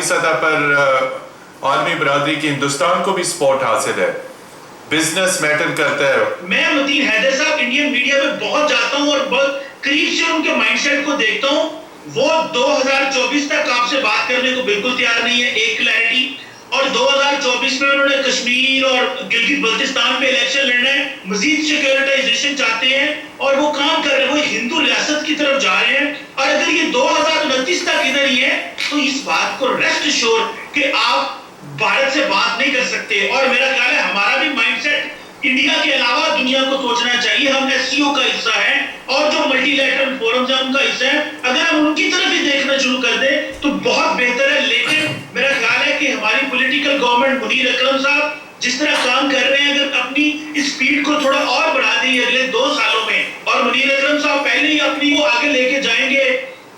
سطح پر عالمی برادری کی ہندوستان کو بھی سپورٹ حاصل ہے, بزنس میٹر کرتا ہے. میں متین حیدر صاحب انڈین میڈیا میں بہت جاتا ہوں اور بہت قریب سے ان کے مائنڈ سیٹ کو دیکھتا ہوں. وہ 2024 تک آپ سے بات کرنے کو بالکل تیار نہیں ہے, ایک کلیئرٹی. اور 2024 میں انہوں نے کشمیر اور گلگت بلتستان پہ الیکشن لڑنا ہے, مزید سیکورٹائزیشن چاہتے ہیں اور وہ کام کر رہے ہیں, وہ ہندو ریاست کی طرف جا رہے ہیں. اور اگر یہ 2029 تک ادھر ہی ہے تو اس بات کو ریسٹ شور کہ آپ بھارت سے بات نہیں کر سکتے. اور میرا خیال ہے ہمارا بھی مائنڈ سیٹ انڈیا کے علاوہ دنیا کو سوچنا چاہیے. ہم ایس سی او کا حصہ ہیں اور جو ملٹی لیٹرل فورمز ہیں ان کا حصہ ہے. اگر ہم ان کی طرف ہی دیکھنا شروع کر دیں تو بہت بہتر ہے. لیکن میرا خیال ہے کہ ہماری پولیٹیکل گورنمنٹ منیر اکرم صاحب جس طرح کام کر رہے ہیں, اگر اپنی اسپیڈ کو تھوڑا اور بڑھا دیں اگلے 2 سالوں میں, اور منیر اکرم صاحب پہلے ہی اپنی کو آگے لے کے جائیں گے,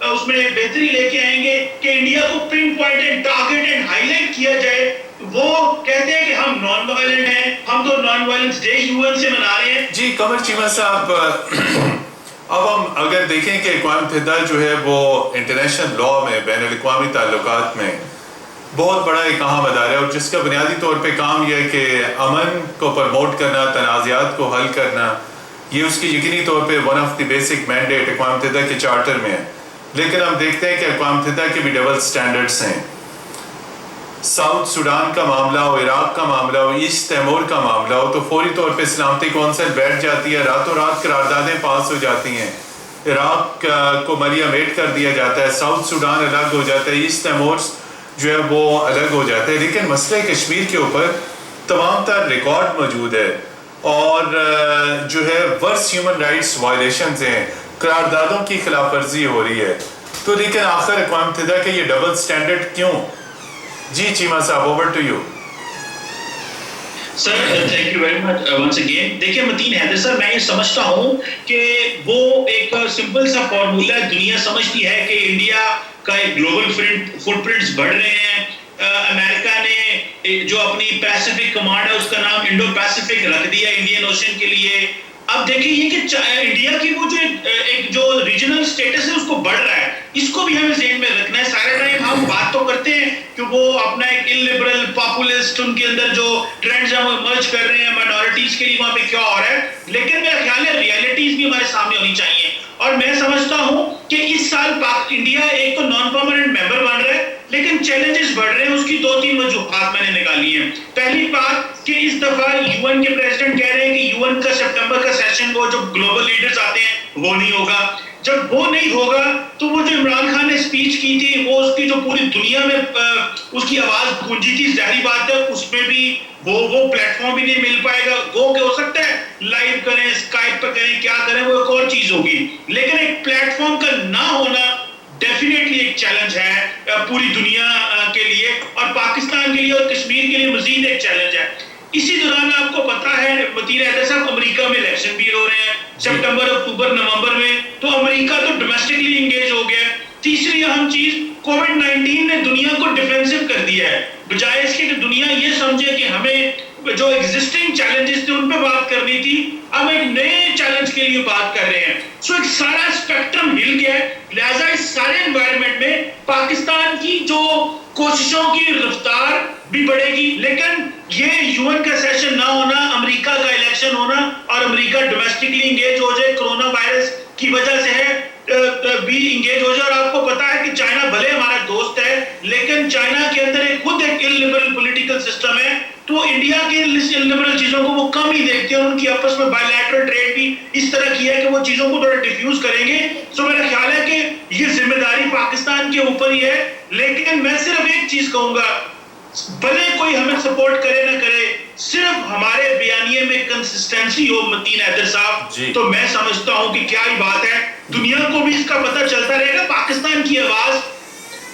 اس میں بہتری لے کے آئیں گے کہ انڈیا کو pin point and target and high light کیا جائے. وہ کہتے ہیں کہ ہم نان وائلنٹ ہیں, ہم تو نان وائلنس ڈے UN سے منا رہے ہیں. جی قمر چیمہ صاحب, اب ہم اگر دیکھیں کہ اقوام متحدہ جو ہے وہ انٹرنیشنل لا میں, بین الاقوامی تعلقات میں بہت بڑا ایک اہم ادارہ ہے, اور جس کا بنیادی طور پہ کام یہ ہے کہ امن کو پرموٹ کرنا, تنازعات کو حل کرنا, یہ اس کی یقینی طور پہ one of the basic mandate اقوام متحدہ کے چارٹر میں ہے. لیکن ہم دیکھتے ہیں کہ اقوام متحدہ کے بھی ڈبل سٹینڈرڈز ہیں. ساؤتھ سوڈان کا معاملہ ہو, عراق کا معاملہ ہو, ایسٹ تیمور کا معاملہ ہو, تو فوری طور پہ سلامتی کونسل بیٹھ جاتی ہے, راتوں رات قراردادیں پاس ہو جاتی ہیں, عراق کو ملیا میٹ کر دیا جاتا ہے, ساؤتھ سوڈان الگ ہو جاتا ہے, ایسٹ تیمور جو ہے وہ الگ ہو جاتا ہے. لیکن مسئلہ کشمیر کے اوپر تمام تر ریکارڈ موجود ہے اور جو ہے ورس ہیومن رائٹس وائلیشنز ہیں, قراردادوں کی خلاف ورزی ہو رہی ہے. تو لیکن آخر اقوام متحدہ کے یہ ڈبل سٹینڈرڈ کیوں؟ جی چیمہ صاحب, over to you. Sir thank you very much once again. دیکھیں متین حیدر صاحب, میں یہ سمجھتا ہوں کہ وہ ایک سمپل سا فارمولا ہے. دنیا سمجھتی ہے کہ انڈیا کا ایک گلوبل فٹ پرنٹس بڑھ رہے ہیں. امریکہ نے جو اپنی پیسیفک کمانڈ ہے اس کا نام انڈو پیسیفک رکھ دیا انڈین اوشن کے لیے. اب دیکھیں یہ کہ انڈیا کی وہ جو ریجنل سٹیٹس ہے اس کو بڑھ رہا ہے, اس کو بھی ہمیں ذہن میں رکھنا ہے. سارے ٹائم ہم بات تو کرتے ہیں کہ وہ اپنا ایک لبرل پاپولسٹ ان کے اندر جو ٹرینڈز ہیں وہ مرج کر رہے ہیں, مائنورٹیز کے لیے وہاں پہ کیا ہو رہا ہے, لیکن میرا خیال ہے ریالٹیز بھی ہمارے سامنے ہونی چاہیے. اور میں سمجھتا ہوں کہ اس سال انڈیا ایک تو نان پرماننٹ ممبر بن رہا ہے لیکن چیلنجز بڑھ رہے ہیں. اس کی 2-3 وجوہات میں نے نکالی ہیں. پہلی بات کہ اس دفعہ UN کے پریزیڈنٹ کہہ رہے ہیں کہ UN کا سپٹمبر کا سیشن وہ جو گلوبل لیڈرز آتے ہیں وہ نہیں ہوگا. جب وہ نہیں ہوگا تو وہ جو عمران خان نے اسپیچ کی تھی وہ اس کی جو پوری دنیا میں اس کی آواز گونجی تھی, ظاہری بات ہے اس میں بھی وہ پلیٹ فارم بھی نہیں مل پائے گا. وہ کہ ہو سکتا ہے لائیو کریں, اسکائپ پہ کریں, کیا کریں, وہ ایک اور چیز ہوگی. لیکن ایک پلیٹ فارم کا نہ ہونا ڈیفینیٹلی ایک چیلنج ہے پوری دنیا کے لیے, اور پاکستان کے لیے اور کشمیر کے لیے مزید ایک چیلنج ہے. اسی دوران آپ کو پتا ہے متین حیدر صاحب, امریکہ میں الیکشن بھی ہو رہے ہیں سپٹمبر, اکتوبر, نومبر میں, تو امریکہ تو ڈومیسٹکلی انگیج ہو گیا. تیسری اہم چیز, کووڈ-19 نے دنیا کو ڈیفینسو کر دیا ہے, بجائے اس کے کہ دنیا یہ سمجھے کہ ہمیں جو ایگزسٹنگ چیلنجز تھے ان پہ بات کرنی تھی, اب ایک نئے چیلنج کے لیے بات کر رہے ہیں. سو ایک سارا اسپیکٹرم ہل گیا ہے. لہٰذا اس سارے انوائرمنٹ میں پاکستان کی جو کوششوں کی رفتار بھی بڑھے گی. لیکن یہ UN کا سیشن نہ ہونا, امریکہ کا الیکشن ہونا اور امریکہ ڈومیسٹکلی انگیج ہو جائے, کرونا وائرس کی وجہ سے ہے بھی انگیج ہو جائے. اور آپ کو پتا ہے کہ چائنا بھلے ہمارا دوست ہے لیکن چائنا کے اندر خود ایک لبرل پولیٹیکل سسٹم ہے, تو انڈیا کے لبرل چیزوں کو وہ کم ہی دیکھتے ہیں. ان کی آپس میں بائی لیٹرل ٹریڈ بھی اس طرح کی ہے کہ وہ چیزوں کو تھوڑا ڈیفیوز کریں گے. سو میرا خیال ہے کہ یہ ذمہ داری پاکستان کے اوپر ہی ہے. لیکن میں صرف ایک چیز کہوں گا, بھلے کوئی ہمیں سپورٹ کرے نہ کرے, صرف ہمارے بیانیے میں کنسسٹنسی ہو متین حیدر صاحب, تو میں سمجھتا ہوں کہ کیا ہی بات ہے. دنیا کو بھی اس کا پتہ چلتا رہے گا پاکستان کی آواز.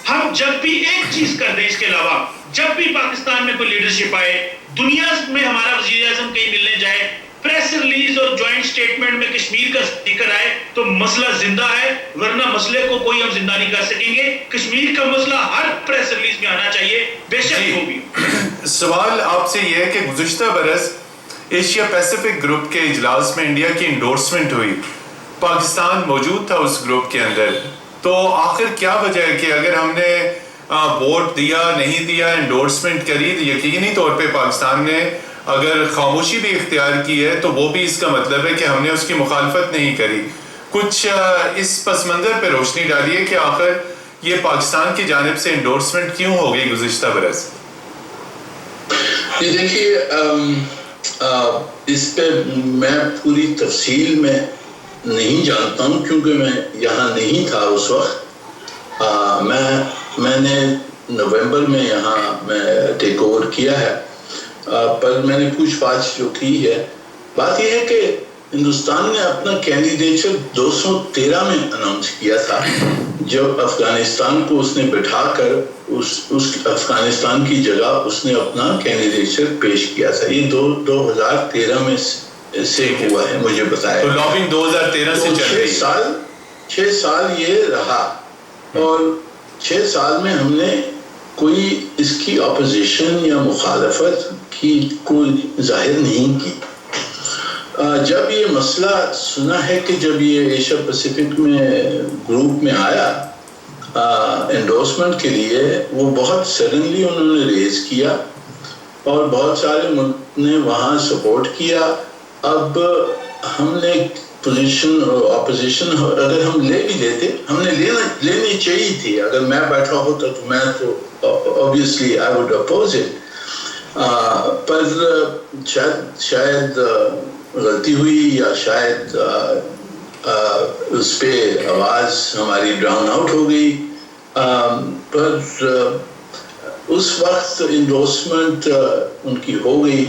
ہم جب بھی ایک چیز کر دیں, اس کے علاوہ جب بھی پاکستان میں کوئی لیڈرشپ آئے, دنیا میں ہمارا وزیر اعظم کہیں ملنے جائے, پریس ریلیز اور جوائنٹ سٹیٹمنٹ میں کشمیر کا ذکر آئے تو مسئلہ زندہ ہے, ورنہ مسئلے کو کوئی ہم زندہ نہیں کر سکیں گے. کشمیر کا مسئلہ ہر پریس ریلیز میں آنا چاہیے, بے شک وہ بھی. سوال آپ سے یہ ہے کہ گزشتہ برس ایشیا پیسیفک گروپ کے اجلاس میں انڈیا کی انڈورسمنٹ ہوئی, پاکستان موجود تھا اس گروپ کے اندر, تو آخر کیا وجہ ہے کہ اگر ہم نے ووٹ دیا نہیں دیا, انڈورسمنٹ کری, یقینی طور پہ پاکستان نے اگر خاموشی بھی اختیار کی ہے تو وہ بھی اس کا مطلب ہے کہ ہم نے اس کی مخالفت نہیں کری. کچھ اس پس منظر پہ روشنی ڈالیے کہ آخر یہ پاکستان کی جانب سے انڈورسمنٹ کیوں ہو گئی گزشتہ برس؟ یہ دیکھیے اس پہ میں پوری تفصیل میں نہیں جانتا ہوں کیونکہ میں یہاں نہیں تھا اس وقت. میں نے نومبر میں یہاں میں ٹیک اوور کیا ہے, پر میں نے پوچھ پاچھ جو کی ہے, بات یہ ہے کہ ہندوستان نے اپنا کینڈیڈیٹر 213 میں اناؤنس کیا تھا, جب افغانستان کو اس نے بٹھا کر اس افغانستان کی جگہ اس نے اپنا کینڈیڈیٹر پیش کیا تھا. یہ 2013 میں سے ہوا ہے مجھے بتایا. تو لابنگ 2013 سے چل رہی ہے. 6 سال یہ رہا اور 6 سال میں ہم نے کوئی اس کی اپوزیشن یا مخالفت کی کوئی ظاہر نہیں کی. جب یہ مسئلہ سنا ہے کہ جب یہ ایشیا پیسیفک میں گروپ میں آیا انڈورسمنٹ کے لیے, وہ بہت سڈنلی انہوں نے ریز کیا اور بہت سارے ملک نے وہاں سپورٹ کیا. اب ہم نے پوزیشن اپوزیشن اگر ہم لے بھی لیتے, ہم نے لینی چاہیے تھی. اگر میں بیٹھا ہوتا تو میں تو obviously I would oppose it. پر شاید غلطی ہوئی یا شاید اس پہ آواز ہماری ڈراؤن آؤٹ ہو گئی. پر اس وقت انڈورسمنٹ ان کی ہو گئی